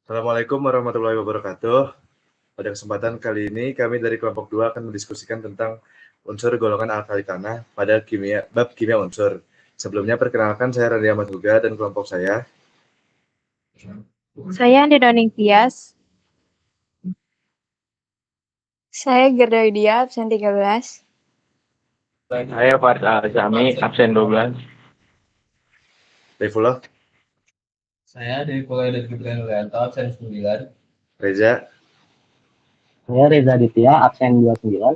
Assalamualaikum warahmatullahi wabarakatuh. Pada kesempatan kali ini kami dari kelompok 2 akan mendiskusikan tentang unsur golongan alkali tanah pada bab kimia unsur. Sebelumnya perkenalkan saya Randy Ahmad Huga dan kelompok saya. Saya Andi Doning Tias. Saya Gerda Widya, absen 13. Saya Farid Al-Azami, absen 12. Daifullah, Saya dari Kuliah dan Gibran Wiranto, absen 9. Reza, Saya Reza Aditya, absen 29.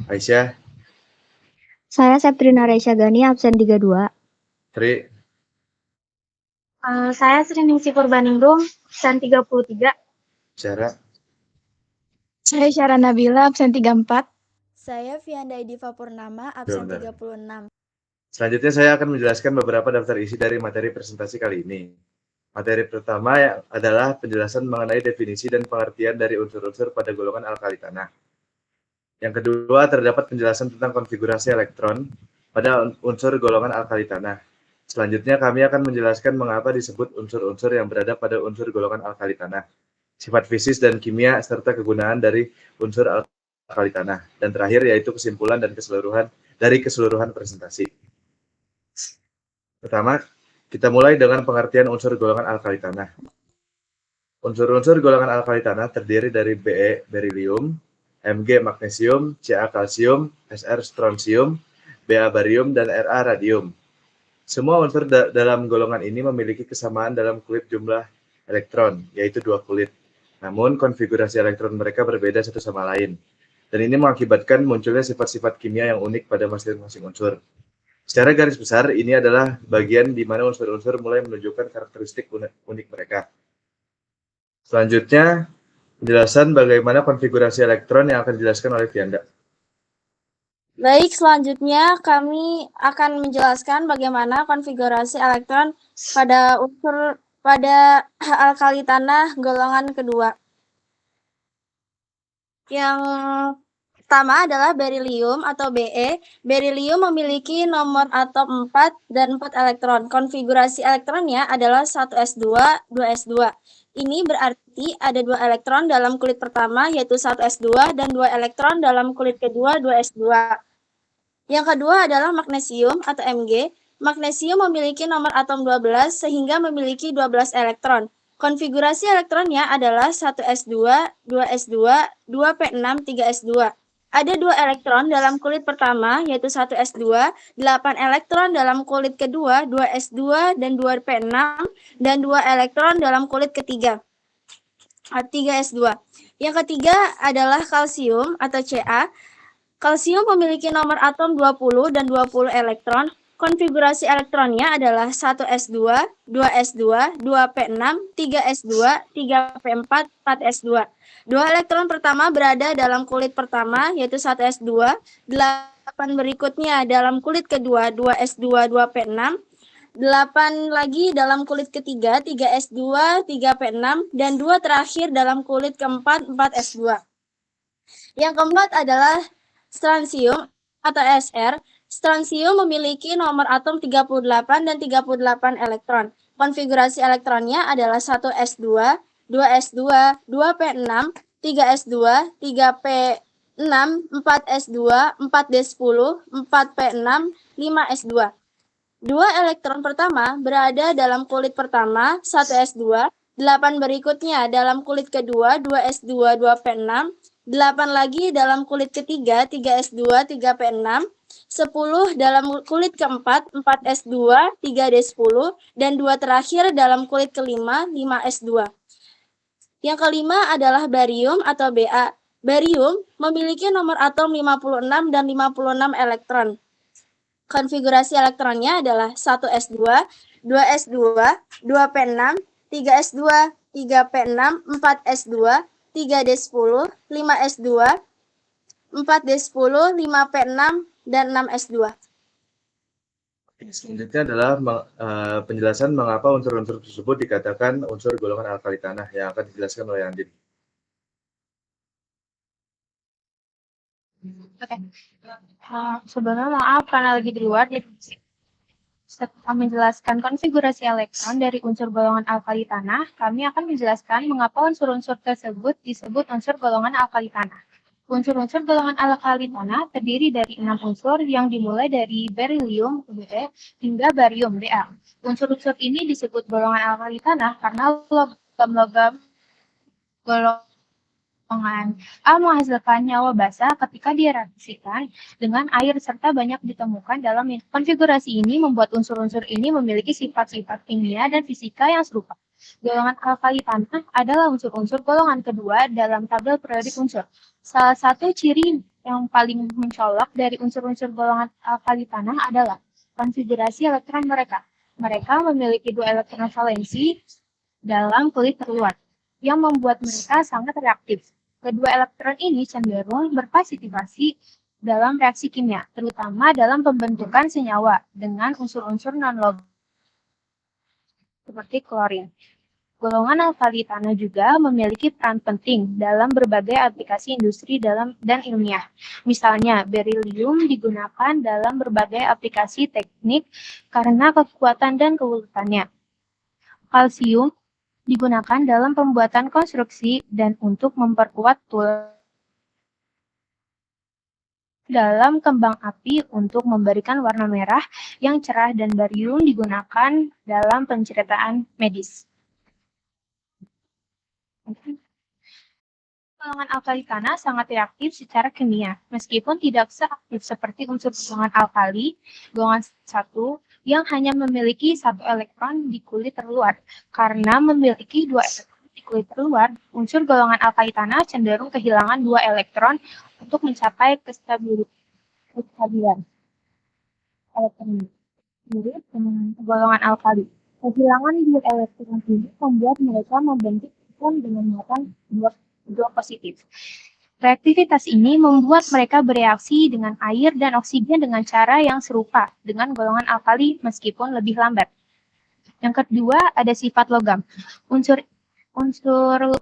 Aisyah, Saya Septrina Reisha Gani, absen 32. Tri, Saya Sriningsi Purbaningrum, absen 33. Syara. Saya Syara Nabila, absen 34. Saya Vianda Diva Purnama, absen 36. Selanjutnya saya akan menjelaskan beberapa daftar isi dari materi presentasi kali ini. Materi pertama adalah penjelasan mengenai definisi dan pengertian dari unsur-unsur pada golongan alkali tanah. Yang kedua, terdapat penjelasan tentang konfigurasi elektron pada unsur golongan alkali tanah. Selanjutnya, kami akan menjelaskan mengapa disebut unsur-unsur yang berada pada unsur golongan alkali tanah, sifat fisis dan kimia, serta kegunaan dari unsur alkali tanah. Dan terakhir, yaitu kesimpulan dan keseluruhan presentasi. Pertama, kita mulai dengan pengertian unsur golongan alkali tanah. Unsur-unsur golongan alkali tanah terdiri dari Be berilium, Mg magnesium, Ca kalsium, Sr strontium, Ba barium, dan Ra radium. Semua unsur dalam golongan ini memiliki kesamaan dalam kulit jumlah elektron, yaitu 2 kulit. Namun, konfigurasi elektron mereka berbeda satu sama lain. Dan ini mengakibatkan munculnya sifat-sifat kimia yang unik pada masing-masing unsur. Secara garis besar, ini adalah bagian di mana unsur-unsur mulai menunjukkan karakteristik unik mereka. Selanjutnya, penjelasan bagaimana konfigurasi elektron yang akan dijelaskan oleh Vianda. Baik, selanjutnya kami akan menjelaskan bagaimana konfigurasi elektron pada alkali tanah golongan kedua. Yang pertama adalah berilium atau Be. Berilium memiliki nomor atom 4 dan 4 elektron. Konfigurasi elektronnya adalah 1s2, 2s2. Ini berarti ada 2 elektron dalam kulit pertama, yaitu 1s2, dan 2 elektron dalam kulit kedua, 2s2. Yang kedua adalah magnesium atau Mg. Magnesium memiliki nomor atom 12 sehingga memiliki 12 elektron. Konfigurasi elektronnya adalah 1s2, 2s2, 2p6, 3s2. Ada 2 elektron dalam kulit pertama, yaitu 1s2, 8 elektron dalam kulit kedua, 2s2 dan 2p6, dan 2 elektron dalam kulit ketiga, 3s2. Yang ketiga adalah kalsium atau Ca. Kalsium memiliki nomor atom 20 dan 20 elektron. Konfigurasi elektronnya adalah 1s2, 2s2, 2p6, 3s2, 3p4, 4s2. 2 elektron pertama berada dalam kulit pertama, yaitu 1s2, 8 berikutnya dalam kulit kedua, 2s2, 2p6, 8 lagi dalam kulit ketiga, 3s2, 3p6, dan 2 terakhir dalam kulit keempat, 4s2. Yang keempat adalah strontium atau Sr. Strontium memiliki nomor atom 38 dan 38 elektron. Konfigurasi elektronnya adalah 1s2, 2s2, 2p6, 3s2, 3p6, 4s2, 4d10, 4p6, 5s2. 2 elektron pertama berada dalam kulit pertama, 1s2, 8 berikutnya dalam kulit kedua, 2s2, 2p6, 8 lagi dalam kulit ketiga, 3s2, 3p6, 10 dalam kulit keempat, 4s2, 3d10, dan 2 terakhir dalam kulit kelima, 5s2. Yang kelima adalah barium atau Ba. Barium memiliki nomor atom 56 dan 56 elektron. Konfigurasi elektronnya adalah 1s2, 2s2, 2p6, 3s2, 3p6, 4s2, 3d10, 5s2, 4d10, 5p6, dan 6s2. Selanjutnya adalah penjelasan mengapa unsur-unsur tersebut dikatakan unsur golongan alkali tanah yang akan dijelaskan oleh Andin. Oke. Sebenarnya maaf karena lagi di luar. Setelah menjelaskan konfigurasi elektron dari unsur golongan alkali tanah, kami akan menjelaskan mengapa unsur-unsur tersebut disebut unsur golongan alkali tanah. Unsur-unsur golongan alkali tanah terdiri dari 6 unsur yang dimulai dari berilium Be hingga barium Ba. Unsur-unsur ini disebut golongan alkali tanah karena logam-logam golongan A menghasilkan nyawa basa ketika direaksikan dengan air serta banyak ditemukan dalam konfigurasi ini membuat unsur-unsur ini memiliki sifat-sifat kimia dan fisika yang serupa. Golongan alkali tanah adalah unsur-unsur golongan kedua dalam tabel periodik unsur. Salah satu ciri yang paling mencolok dari unsur-unsur golongan alkali tanah adalah konfigurasi elektron mereka. Mereka memiliki 2 elektron valensi dalam kulit terluar, yang membuat mereka sangat reaktif. Kedua elektron ini cenderung berpartisipasi dalam reaksi kimia, terutama dalam pembentukan senyawa dengan unsur-unsur non-logam seperti klorin. Golongan alkali tanah juga memiliki peran penting dalam berbagai aplikasi industri dan ilmiah. Misalnya, berilium digunakan dalam berbagai aplikasi teknik karena kekuatan dan keuletannya. Kalsium digunakan dalam pembuatan konstruksi dan untuk memperkuat tulang dalam kembang api untuk memberikan warna merah yang cerah, dan barium digunakan dalam penceritaan medis. Golongan alkali tanah sangat reaktif secara kimia, meskipun tidak seaktif seperti unsur golongan alkali, golongan 1, yang hanya memiliki 1 elektron di kulit terluar. Karena memiliki 2 elektron di kulit terluar, unsur golongan alkali tanah cenderung kehilangan 2 elektron untuk mencapai kestabilan elektron. Mirip dengan golongan alkali. Kehilangan 2 elektron ini membuat mereka membentuk ion dengan muatan 2 positif. Reaktivitas ini membuat mereka bereaksi dengan air dan oksigen dengan cara yang serupa dengan golongan alkali meskipun lebih lambat. Yang kedua, ada sifat logam. Unsur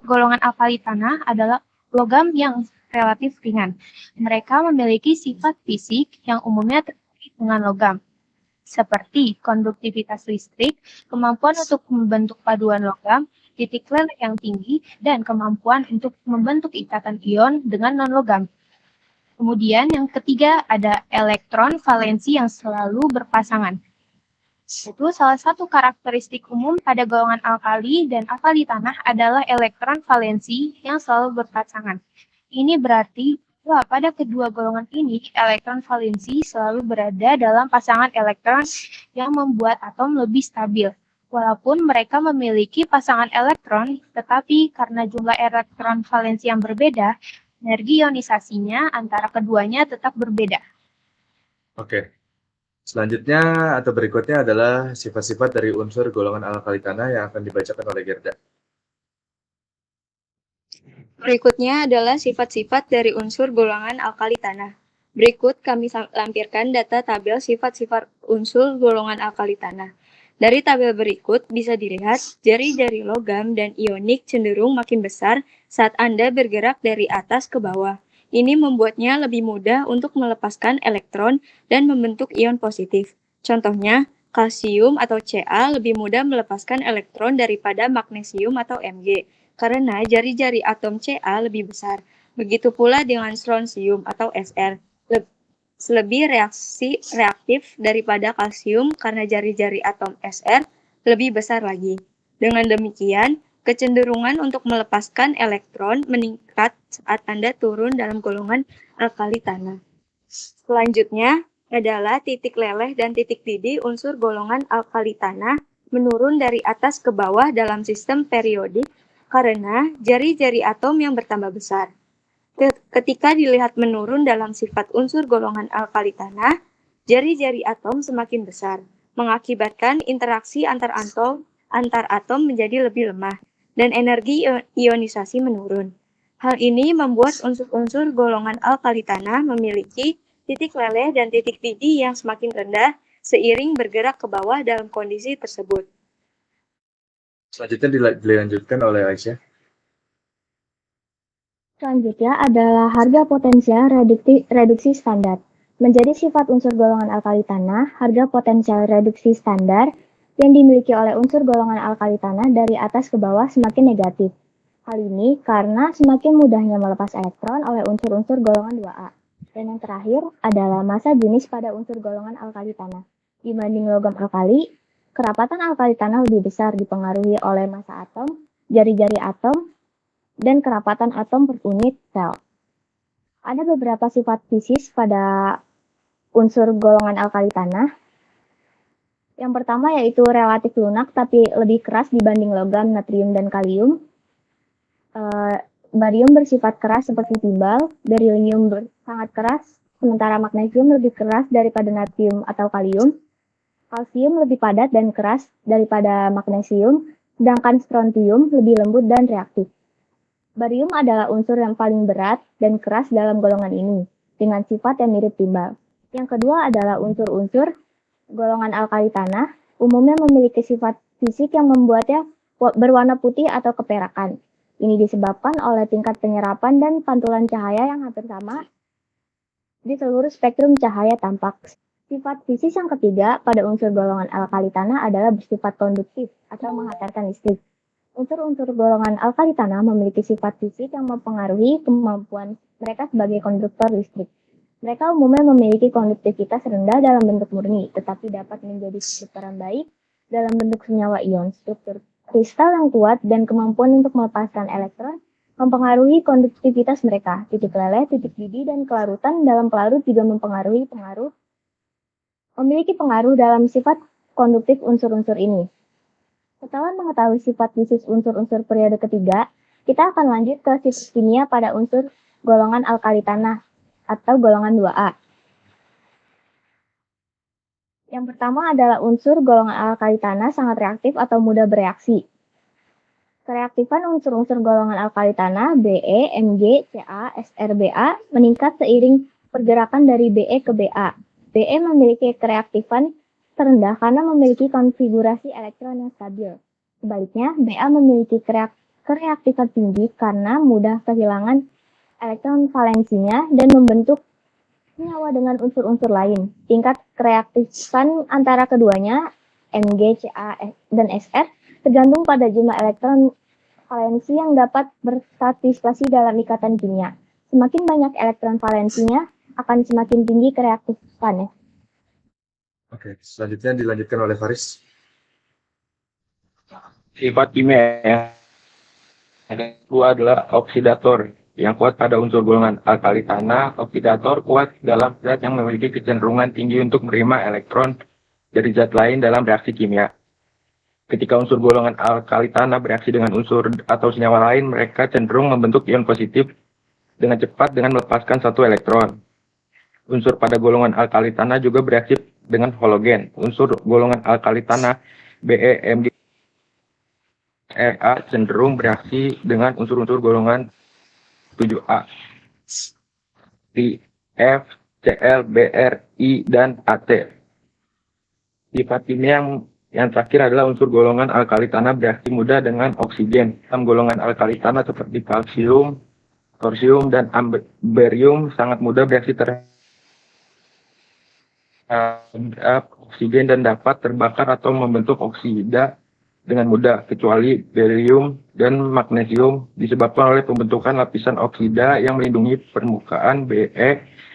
golongan alkali tanah adalah logam yang relatif ringan. Mereka memiliki sifat fisik yang umumnya terkait dengan logam, seperti konduktivitas listrik, kemampuan untuk membentuk paduan logam, titik leleh yang tinggi, dan kemampuan untuk membentuk ikatan ion dengan non-logam. Kemudian yang ketiga ada elektron valensi yang selalu berpasangan. Itu salah satu karakteristik umum pada golongan alkali dan alkali tanah adalah elektron valensi yang selalu berpasangan. Ini berarti bahwa pada kedua golongan ini, elektron valensi selalu berada dalam pasangan elektron yang membuat atom lebih stabil. Walaupun mereka memiliki pasangan elektron, tetapi karena jumlah elektron valensi yang berbeda, energi ionisasinya antara keduanya tetap berbeda. Oke. Selanjutnya atau berikutnya adalah sifat-sifat dari unsur golongan alkali tanah yang akan dibacakan oleh Gerda. Berikutnya adalah sifat-sifat dari unsur golongan alkali tanah. Berikut kami lampirkan data tabel sifat-sifat unsur golongan alkali tanah. Dari tabel berikut bisa dilihat jari-jari logam dan ionik cenderung makin besar saat Anda bergerak dari atas ke bawah. Ini membuatnya lebih mudah untuk melepaskan elektron dan membentuk ion positif. Contohnya, kalsium atau Ca lebih mudah melepaskan elektron daripada magnesium atau Mg, karena jari-jari atom Ca lebih besar. Begitu pula dengan strontium atau Sr, lebih reaktif daripada kalsium karena jari-jari atom Sr lebih besar lagi. Dengan demikian, kecenderungan untuk melepaskan elektron meningkat saat Anda turun dalam golongan alkali tanah. Selanjutnya adalah titik leleh dan titik didih unsur golongan alkali tanah menurun dari atas ke bawah dalam sistem periodik karena jari-jari atom yang bertambah besar. Ketika dilihat menurun dalam sifat unsur golongan alkali tanah, jari-jari atom semakin besar, mengakibatkan interaksi antar atom menjadi lebih lemah, dan energi ionisasi menurun. Hal ini membuat unsur-unsur golongan alkali tanah memiliki titik leleh dan titik didih yang semakin rendah seiring bergerak ke bawah dalam kondisi tersebut. Selanjutnya dilanjutkan oleh Aisyah. Selanjutnya adalah harga potensial reduksi standar. Menjadi sifat unsur golongan alkali tanah, harga potensial reduksi standar yang dimiliki oleh unsur golongan alkali tanah dari atas ke bawah semakin negatif. Hal ini karena semakin mudahnya melepas elektron oleh unsur-unsur golongan 2A. Dan yang terakhir adalah massa jenis pada unsur golongan alkali tanah. Dibanding logam alkali, kerapatan alkali tanah lebih besar dipengaruhi oleh massa atom, jari-jari atom, dan kerapatan atom per unit sel. Ada beberapa sifat fisis pada unsur golongan alkali tanah. Yang pertama yaitu relatif lunak tapi lebih keras dibanding logam, natrium, dan kalium. Barium bersifat keras seperti timbal, berilium sangat keras, sementara magnesium lebih keras daripada natrium atau kalium. Kalsium lebih padat dan keras daripada magnesium, sedangkan strontium lebih lembut dan reaktif. Barium adalah unsur yang paling berat dan keras dalam golongan ini, dengan sifat yang mirip timbal. Yang kedua adalah unsur-unsur golongan alkali tanah, umumnya memiliki sifat fisik yang membuatnya berwarna putih atau keperakan. Ini disebabkan oleh tingkat penyerapan dan pantulan cahaya yang hampir sama di seluruh spektrum cahaya tampak. Sifat fisis yang ketiga pada unsur golongan alkali tanah adalah bersifat konduktif atau menghantarkan listrik. Unsur-unsur golongan alkali tanah memiliki sifat fisik yang mempengaruhi kemampuan mereka sebagai konduktor listrik. Mereka umumnya memiliki konduktivitas rendah dalam bentuk murni, tetapi dapat menjadi konduktoran baik dalam bentuk senyawa ion. Struktur kristal yang kuat dan kemampuan untuk melepaskan elektron mempengaruhi konduktivitas mereka. Titik leleh, titik didih, dan kelarutan dalam pelarut juga memiliki pengaruh dalam sifat konduktif unsur-unsur ini. Setelah mengetahui sifat fisis unsur-unsur periode ketiga, kita akan lanjut ke sifat kimia pada unsur golongan alkali tanah atau golongan 2A. Yang pertama adalah unsur golongan alkali tanah sangat reaktif atau mudah bereaksi. Kereaktifan unsur-unsur golongan alkali tanah Be, Mg, Ca, Sr, Ba meningkat seiring pergerakan dari Be ke Ba. Be memiliki kereaktifan terendah karena memiliki konfigurasi elektron yang stabil. Sebaliknya, Ba memiliki kereaktifan tinggi karena mudah kehilangan elektron valensinya dan membentuk senyawa dengan unsur-unsur lain. Tingkat kereaktifan antara keduanya, Mg, Ca, dan Sr, tergantung pada jumlah elektron valensi yang dapat berpartisipasi dalam ikatan kimia. Semakin banyak elektron valensinya, akan semakin tinggi kereaktifannya. Oke, selanjutnya dilanjutkan oleh Faris. Sifat kimia yang kedua adalah oksidator. Yang kuat pada unsur golongan alkali tanah, oksidator kuat dalam zat yang memiliki kecenderungan tinggi untuk menerima elektron dari zat lain dalam reaksi kimia. Ketika unsur golongan alkali tanah bereaksi dengan unsur atau senyawa lain, mereka cenderung membentuk ion positif dengan cepat dengan melepaskan satu elektron. Unsur pada golongan alkali tanah juga bereaksi dengan halogen. Unsur golongan alkali tanah Be, Mg, Ra cenderung bereaksi dengan unsur-unsur golongan 7A. Di F, Cl, Br, I, dan At. Sifat kimia yang terakhir adalah unsur golongan alkali tanah bereaksi mudah dengan oksigen. Dalam golongan alkali tanah seperti kalsium, torsium, dan barium sangat mudah bereaksi terhadap oksigen dan dapat terbakar atau membentuk oksida dengan mudah, kecuali berium dan magnesium disebabkan oleh pembentukan lapisan oksida yang melindungi permukaan Be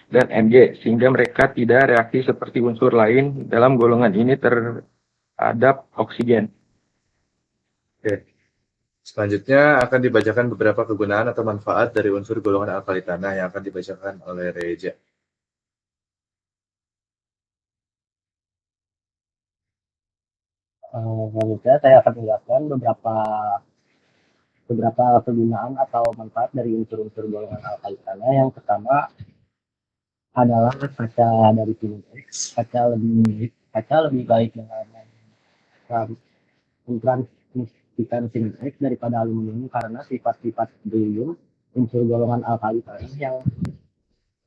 dan Mg, sehingga mereka tidak reaksi seperti unsur lain dalam golongan ini terhadap oksigen. Oke. Selanjutnya akan dibacakan beberapa kegunaan atau manfaat dari unsur golongan alkali tanah yang akan dibacakan oleh Reja. Selanjutnya saya akan menjelaskan beberapa kegunaan atau manfaat dari unsur-unsur golongan alkali tanah. Yang pertama adalah kaca dari sining X. Kaca lebih baik dengan mentransmisikan sining X daripada aluminium karena sifat-sifat berium unsur golongan alkali tanah yang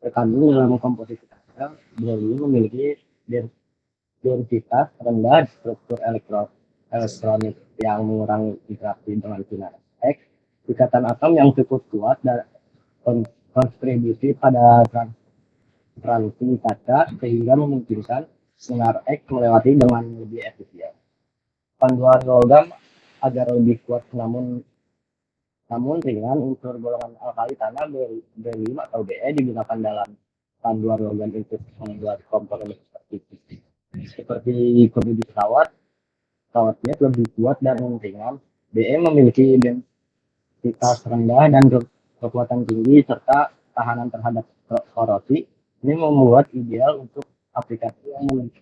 terkandung dalam komposisi kaca. Berium memiliki densitas rendah struktur elektronik yang mengurangi interaksi dengan sinar X. Ikatan atom yang cukup kuat dan kontribusi pada ranting kaca sehingga memungkinkan sinar X melewati dengan lebih efisien. Panduan logam agar lebih kuat namun ringan, unsur golongan alkali tanah berium atau Be digunakan dalam panduan logam untuk membuat komponen seperti kemudi pesawatnya lebih kuat dan ringan. Be memiliki densitas rendah dan kekuatan tinggi serta tahanan terhadap korosi. Ini membuat ideal untuk aplikasi yang memiliki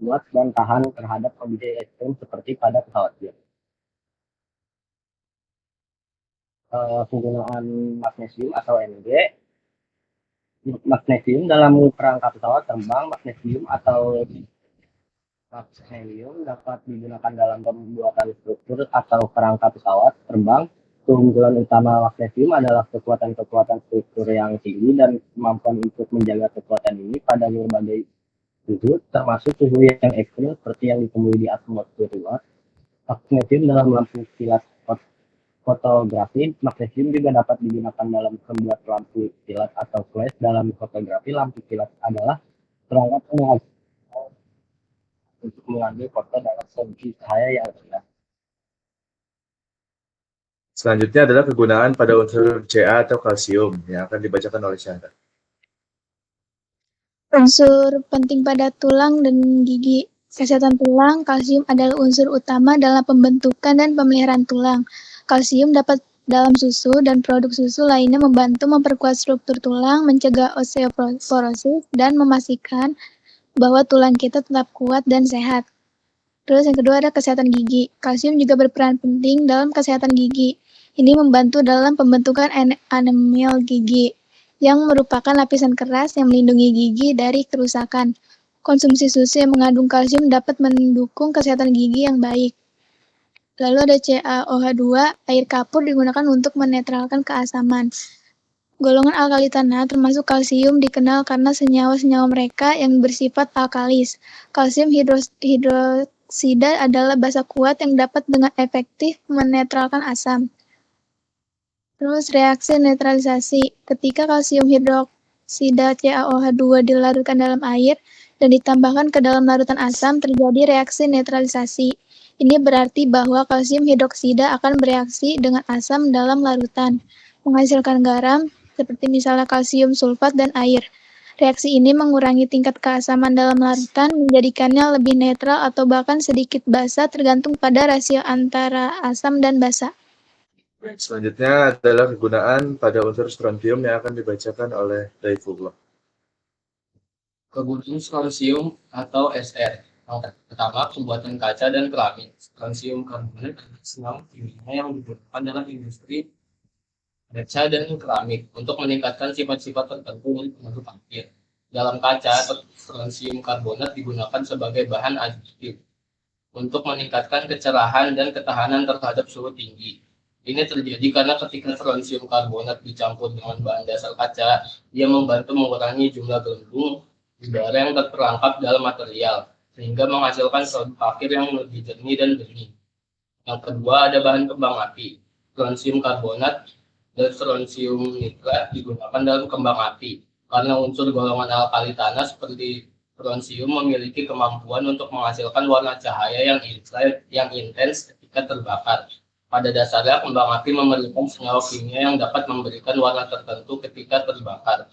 kuat dan tahan terhadap kondisi ekstrem seperti pada pesawat jet. Penggunaan magnesium atau Mg. Magnesium dalam perangkat pesawat terbang, magnesium atau helium dapat digunakan dalam pembuatan struktur atau perangkat pesawat terbang. Keunggulan utama magnesium adalah kekuatan struktur yang tinggi dan kemampuan untuk menjaga kekuatan ini pada berbagai suhu, termasuk suhu yang ekstrim seperti yang ditemui di atmosfer luar. Magnesium dalam lampu kilat fotografi. Magnesium juga dapat digunakan dalam membuat lampu kilat atau flash. Dalam fotografi, lampu kilat adalah perangkat untuk mengambil foto dalam kondisi cahaya yang rendah. Selanjutnya adalah kegunaan pada unsur Ca atau kalsium yang akan dibacakan oleh Syahda. Unsur penting pada tulang dan gigi. Kesehatan tulang, kalsium adalah unsur utama dalam pembentukan dan pemeliharaan tulang. Kalsium dapat dalam susu dan produk susu lainnya membantu memperkuat struktur tulang, mencegah osteoporosis, dan memastikan bahwa tulang kita tetap kuat dan sehat. Terus yang kedua ada kesehatan gigi. Kalsium juga berperan penting dalam kesehatan gigi. Ini membantu dalam pembentukan enamel gigi, yang merupakan lapisan keras yang melindungi gigi dari kerusakan. Konsumsi susu yang mengandung kalsium dapat mendukung kesehatan gigi yang baik. Lalu ada CaOH2, air kapur digunakan untuk menetralkan keasaman. Golongan alkali tanah termasuk kalsium dikenal karena senyawa-senyawa mereka yang bersifat alkalis. Kalsium hidroksida adalah basa kuat yang dapat dengan efektif menetralkan asam. Terus reaksi netralisasi. Ketika kalsium hidroksida CaOH2 dilarutkan dalam air dan ditambahkan ke dalam larutan asam, terjadi reaksi netralisasi. Ini berarti bahwa kalsium hidroksida akan bereaksi dengan asam dalam larutan, menghasilkan garam, seperti misalnya kalsium sulfat dan air. Reaksi ini mengurangi tingkat keasaman dalam larutan, menjadikannya lebih netral atau bahkan sedikit basa tergantung pada rasio antara asam dan basa. Selanjutnya adalah kegunaan pada unsur strontium yang akan dibacakan oleh Daifullah. Kegunaan strontium atau Sr. Yang pertama, pembuatan kaca dan keramik. Strontium karbonat adalah senyawa kimia yang digunakan dalam industri kaca dan keramik untuk meningkatkan sifat-sifat tertentu dari penutup akhir. Dalam kaca, strontium karbonat digunakan sebagai bahan additif untuk meningkatkan kecerahan dan ketahanan terhadap suhu tinggi. Ini terjadi karena ketika strontium karbonat dicampur dengan bahan dasar kaca, ia membantu mengurangi jumlah gelembung udara yang terperangkap dalam material, sehingga menghasilkan produk akhir yang lebih jernih dan bening. Yang kedua ada bahan kembang api. Strontium karbonat dan strontium nitrat digunakan dalam kembang api, karena unsur golongan alkali tanah seperti strontium memiliki kemampuan untuk menghasilkan warna cahaya yang intens ketika terbakar. Pada dasarnya, kembang api memerlukan senyawa kimia yang dapat memberikan warna tertentu ketika terbakar.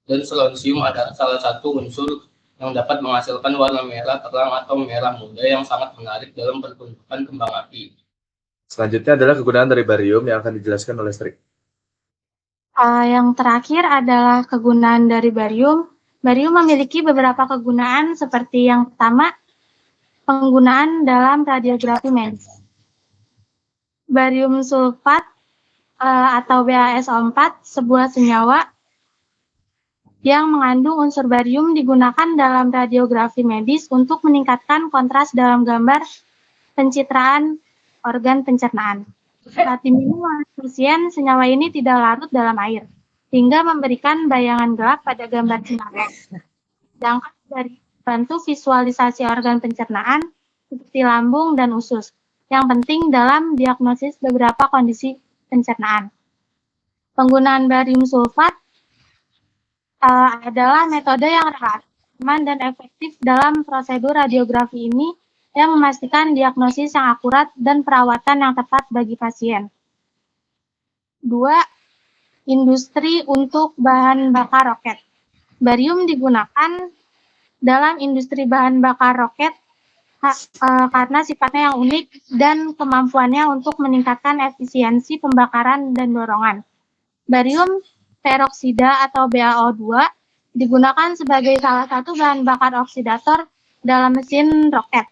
Dan strontium adalah salah satu unsur yang dapat menghasilkan warna merah terang atau merah muda yang sangat menarik dalam pertunjukan kembang api. Selanjutnya adalah kegunaan dari barium yang akan dijelaskan oleh Strik. Yang terakhir adalah kegunaan dari barium. Barium memiliki beberapa kegunaan seperti yang pertama, penggunaan dalam radiografi medis. Barium sulfat atau BaSO4, sebuah senyawa yang mengandung unsur barium digunakan dalam radiografi medis untuk meningkatkan kontras dalam gambar pencitraan organ pencernaan. Saat diminum oleh pasien, senyawa ini tidak larut dalam air, sehingga memberikan bayangan gelap pada gambar cernaan. Sedangkan dari bantu visualisasi organ pencernaan seperti lambung dan usus, yang penting dalam diagnosis beberapa kondisi pencernaan. Penggunaan barium sulfat adalah metode yang aman dan efektif dalam prosedur radiografi ini yang memastikan diagnosis yang akurat dan perawatan yang tepat bagi pasien. 2. Industri untuk bahan bakar roket. Barium digunakan dalam industri bahan bakar roket karena sifatnya yang unik dan kemampuannya untuk meningkatkan efisiensi pembakaran dan dorongan. Barium peroksida atau BaO2 digunakan sebagai salah satu bahan bakar oksidator dalam mesin roket.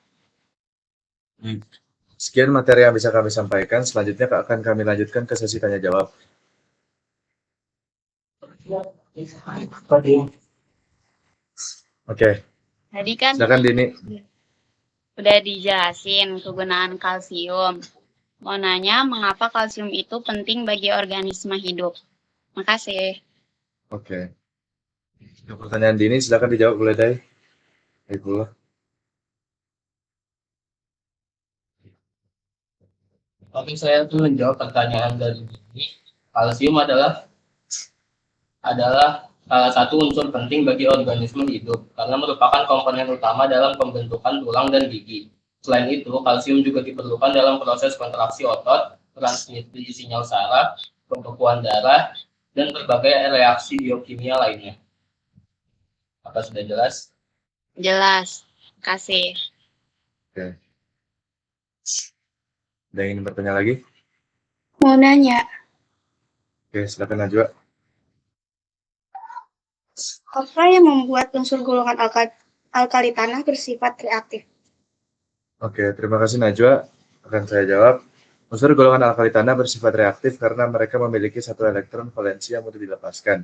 Sekian materi yang bisa kami sampaikan. Selanjutnya akan kami lanjutkan ke sesi tanya jawab. Oke, Tadi kan silakan Dini. udah dijelasin kegunaan kalsium. Mau nanya mengapa kalsium itu penting bagi organisme hidup? Makasih. Oke. Untuk pertanyaan Dini, silakan dijawab boleh Day. Baiklah. Oke, saya tuh menjawab pertanyaan dari ini. Kalsium adalah salah satu unsur penting bagi organisme hidup karena merupakan komponen utama dalam pembentukan tulang dan gigi. Selain itu, kalsium juga diperlukan dalam proses kontraksi otot, transmisi sinyal saraf, pembekuan darah, dan berbagai reaksi biokimia lainnya. Apa sudah jelas? Jelas. Kasih. Oke. Ada yang ingin bertanya lagi? Mau nanya, Oke, silakan Najwa. apa yang membuat unsur golongan alkali tanah bersifat reaktif? Oke, terima kasih Najwa. Akan saya jawab. Unsur golongan alkali tanah bersifat reaktif karena mereka memiliki satu elektron valensi yang mudah dilepaskan.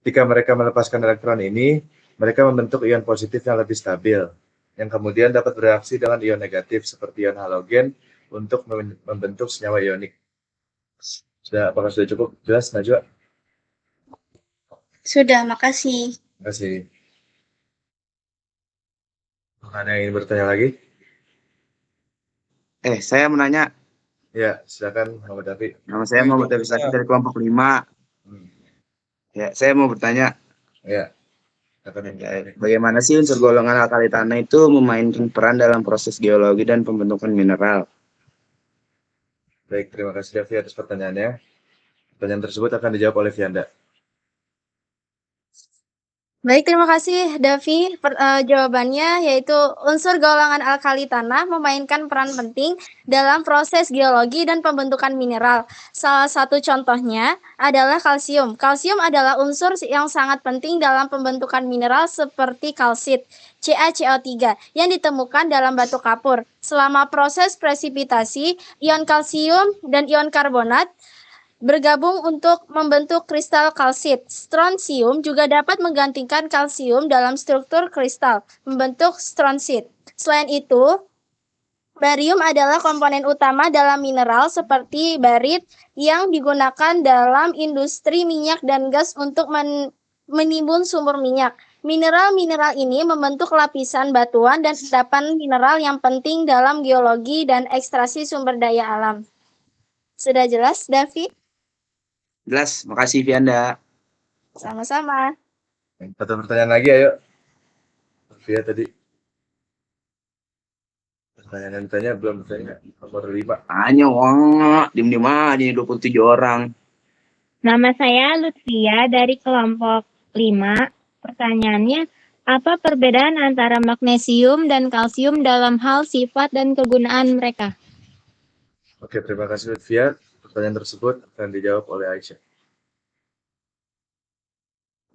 Jika mereka melepaskan elektron ini, mereka membentuk ion positif yang lebih stabil, yang kemudian dapat bereaksi dengan ion negatif seperti ion halogen untuk membentuk senyawa ionik. Apakah sudah cukup jelas, Najwa? Sudah, makasih. Terima kasih. Ada yang ingin bertanya lagi? Saya mau nanya. Ya, silakan Muhammad Dafi. Nama saya Muhammad Dafi Sakit dari kelompok 5. Ya, saya mau bertanya. Ya. Bagaimana sih unsur golongan alkali tanah itu memainkan peran dalam proses geologi dan pembentukan mineral? Baik, terima kasih Davi atas pertanyaannya. Pertanyaan tersebut akan dijawab oleh Vianda. Baik, terima kasih Davi. Jawabannya yaitu unsur golongan alkali tanah memainkan peran penting dalam proses geologi dan pembentukan mineral. Salah satu contohnya adalah kalsium. Kalsium adalah unsur yang sangat penting dalam pembentukan mineral seperti kalsit, CaCO3, yang ditemukan dalam batu kapur. Selama proses presipitasi, ion kalsium dan ion karbonat bergabung untuk membentuk kristal kalsit. Strontium juga dapat menggantikan kalsium dalam struktur kristal, membentuk stronsit. Selain itu, barium adalah komponen utama dalam mineral seperti barit yang digunakan dalam industri minyak dan gas untuk menimbun sumur minyak. Mineral-mineral ini membentuk lapisan batuan dan endapan mineral yang penting dalam geologi dan ekstraksi sumber daya alam. Sudah jelas, Davi? Jelas, makasih Vianda. Sama-sama. Satu pertanyaan lagi, ayo. Via tadi. Pertanyaan yang ditanya belum bertanya. Nomor 5. Tanya, diem-diem aja nih 27 orang. Nama saya Lutfia dari kelompok 5. Pertanyaannya, apa perbedaan antara magnesium dan kalsium dalam hal sifat dan kegunaan mereka? Oke, terima kasih Lutfia. Pertanyaan tersebut akan dijawab oleh Aisyah.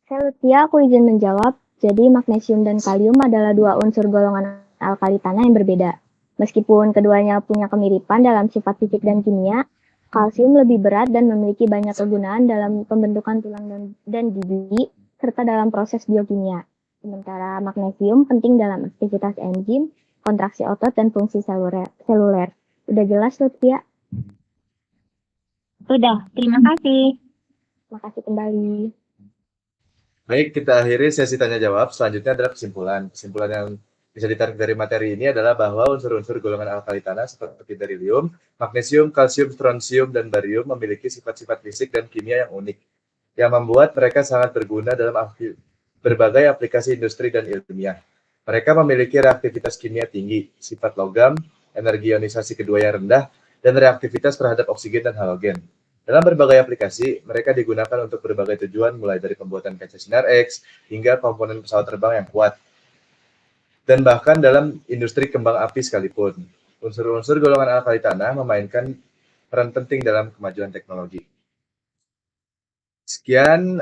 Saya Lutfia, aku izin menjawab. Jadi magnesium dan kalium adalah dua unsur golongan alkali tanah yang berbeda. Meskipun keduanya punya kemiripan dalam sifat fisik dan kimia, kalsium lebih berat dan memiliki banyak kegunaan dalam pembentukan tulang dan gigi, serta dalam proses biokimia. Sementara magnesium penting dalam aktivitas enzim, kontraksi otot, dan fungsi seluler. Udah jelas, Lutfia? Udah, terima kasih. Terima kasih kembali. Baik, kita akhiri sesi tanya jawab. Selanjutnya adalah kesimpulan. Kesimpulan yang bisa ditarik dari materi ini adalah bahwa unsur-unsur golongan alkali tanah seperti berilium, magnesium, kalsium, strontium, dan barium memiliki sifat-sifat fisik dan kimia yang unik. yang membuat mereka sangat berguna dalam berbagai aplikasi industri dan ilmiah. Mereka memiliki reaktivitas kimia tinggi, sifat logam, energi ionisasi kedua yang rendah, dan reaktivitas terhadap oksigen dan halogen. Dalam berbagai aplikasi, mereka digunakan untuk berbagai tujuan mulai dari pembuatan kaca sinar X hingga komponen pesawat terbang yang kuat. Dan bahkan dalam industri kembang api sekalipun. Unsur-unsur golongan alkali tanah memainkan peran penting dalam kemajuan teknologi. Sekian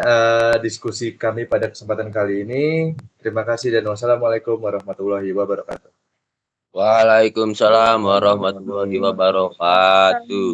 diskusi kami pada kesempatan kali ini. Terima kasih dan wassalamualaikum warahmatullahi wabarakatuh. Waalaikumsalam warahmatullahi wabarakatuh.